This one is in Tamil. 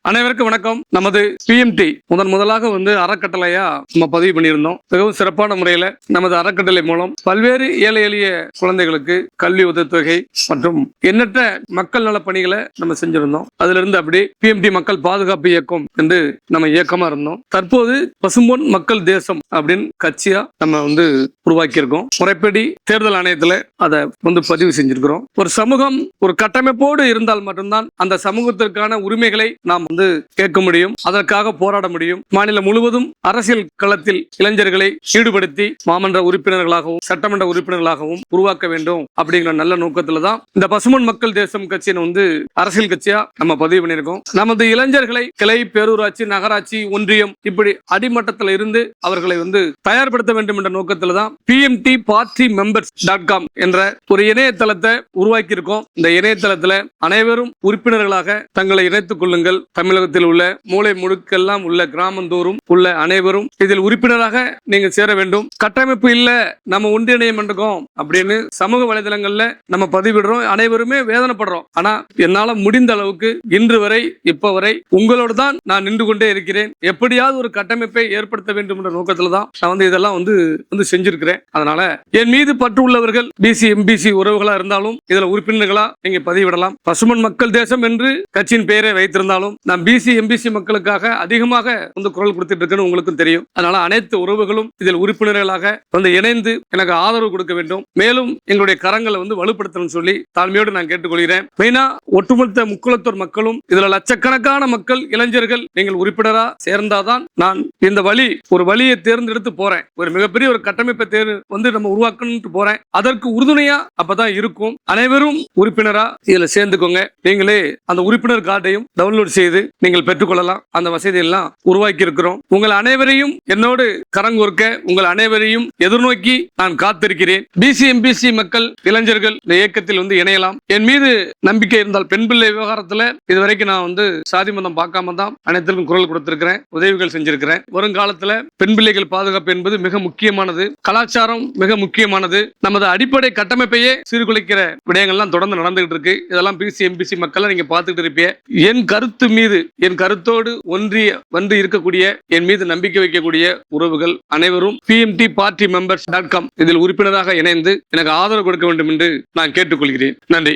அனைவருக்கும் வணக்கம். நமது பிஎம்டி முதலாக அறக்கட்டளையா நம்ம பதிவு பண்ணியிருந்தோம். மிகவும் சிறப்பான முறையில நமது அறக்கட்டளை மூலம் பல்வேறு ஏழை எளிய குழந்தைகளுக்கு கல்வி உதவித்தொகை மற்றும் எண்ணற்ற மக்கள் நல பணிகளை நம்ம செஞ்சிருந்தோம். அதுல இருந்து அப்படி பிஎம்டி மக்கள் பாதுகாப்பு இயக்கம் என்று நம்ம இயக்கமா இருந்தோம். தற்போது பசும்பொன் மக்கள் தேசம் அப்படின்னு கட்சியா நம்ம உருவாக்கி இருக்கோம். முறைப்படி தேர்தல் ஆணையத்துல அதை பதிவு செஞ்சிருக்கிறோம். ஒரு சமூகம் ஒரு கட்டமைப்போடு இருந்தால் மட்டும்தான் அந்த சமூகத்திற்கான உரிமைகளை நாம் கேட்க முடியும், அதற்காக போராட முடியும். மாநிலம் முழுவதும் அரசியல் களத்தில் இளைஞர்களை ஈடுபடுத்தி மாமன்ற உறுப்பினர்களாகவும் சட்டமன்ற உறுப்பினர்களாகவும் உருவாக்க வேண்டும் அப்படிங்கிற நல்ல நோக்கத்துல தான் இந்த பசும்பொன் மக்கள் தேசம் கட்சியை அரசியல் கட்சியா நம்ம பதிவு பண்ணியிருக்கோம். நமது இளைஞர்களை கிளை, பேரூராட்சி, நகராட்சி, ஒன்றியம் இப்படி அடிமட்டத்தில் இருந்து அவர்களை தயார்படுத்த வேண்டும் என்ற நோக்கத்துல தான் PMT Party Members.com என்ற ஒரு இணையதளத்தை உருவாக்கி இருக்கோம். இந்த இணையதளத்துல அனைவரும் உறுப்பினர்களாக தங்களை இணைத்துக் கொள்ளுங்கள். தமிழகத்தில் உள்ள மூலை முடுக்கெல்லாம் உள்ள கிராமந்தோறும் உள்ள அனைவரும் இதில் உறுப்பினராக நீங்க சேர வேண்டும். கட்டமைப்பு இல்ல, நம்ம ஒன்றிணையம் இருக்கோம் அப்படின்னு சமூக வலைதளங்கள்ல நம்ம பதிவிடுறோம். அனைவருமே வேதனைப்படுறோம். ஆனா என்னால முடிந்த அளவுக்கு இன்று வரை இப்ப வரை உங்களோடு தான் நான் நின்று கொண்டே இருக்கிறேன். எப்படியாவது ஒரு கட்டமைப்பை ஏற்படுத்த வேண்டும் என்ற நோக்கத்துல தான் நான் இதெல்லாம் செஞ்சிருக்கிறேன். அதனால என் மீது பற்று உள்ளவர்கள் பிசி எம்பிசி உறவுகளா இருந்தாலும் இதுல உறுப்பினர்களா நீங்க பதிவிடலாம். பசும்பொன் மக்கள் தேசம் என்று கட்சியின் பெயரை வைத்திருந்தாலும் நான் பிசி எம்பிசி மக்களுக்காக அதிகமாக குரல் கொடுத்துட்டு இருக்கேன்னு உங்களுக்கும் தெரியும். அதனால அனைத்து உறவுகளும் இதில் உறுப்பினர்களாக இணைந்து எனக்கு ஆதரவு கொடுக்க வேண்டும். மேலும் எங்களுடைய கரங்களை வலுப்படுத்தணும் சொல்லி தாழ்மையோடு நான் கேட்டுக்கொள்கிறேன். மெயினா ஒட்டுமொத்த முக்குளத்தூர் மக்களும் இதுல லட்சக்கணக்கான மக்கள் இளைஞர்கள் நீங்கள் உறுப்பினரா சேர்ந்தாதான் நான் இந்த ஒரு வழியை தேர்ந்தெடுத்து போறேன். ஒரு மிகப்பெரிய ஒரு கட்டமைப்பை நம்ம உருவாக்கணும் போறேன். அதற்கு உறுதுணையா அப்பதான் இருக்கும். அனைவரும் உறுப்பினரா இதுல சேர்ந்துக்கோங்க. நீங்களே அந்த உறுப்பினர் கார்டையும் டவுன்லோட் செய்து நீங்கள் பெற்றுக்கொள்ளலாம். அந்த வசதி எல்லாம் உருவாக்கி இருக்கிறோம். உங்கள் அனைவரையும் என்னோடு கரங்கோர்க்க உங்கள் அனைவரையும் எதிர்நோக்கி நான் காத்திருக்கிறேன். பிசி எம்பிசி மக்கள் இளைஞர்கள் இந்த இயக்கத்தில் இணையலாம். என் மீது நம்பிக்கை இருந்தால் பெண் பிள்ளை விவகாரத்துல இதுவரைக்கும் நான் சாதி மதம் பார்க்காம தான் அனைத்திற்கும் குரல் கொடுத்திருக்கிறேன், உதவிகள் செஞ்சிருக்கிறேன். வருங்காலத்துல பெண் பிள்ளைகள் பாதுகாப்பு என்பது மிக முக்கியமானது. கலாச்சாரம் மிக முக்கியமானது. நமது அடிப்படை கட்டமைப்பையே சீர்குலைக்கிற விடயங்கள்லாம் தொடர்ந்து நடந்துகிட்டு இருக்கு. இதெல்லாம் பிசி எம்பிசி மக்களை நீங்க பார்த்துட்டு இருப்பீங்க. என் கருத்து மீது என் கருத்தோடு ஒன்றி இருக்கக்கூடிய என் மீது நம்பிக்கை வைக்கக்கூடிய உறவுகள் அனைவரும் PMT Party Members.com இதில் உறுப்பினராக இணைந்து எனக்கு ஆதரவு கொடுக்க வேண்டும் என்று நான் கேட்டுக்கொள்கிறேன். நன்றி.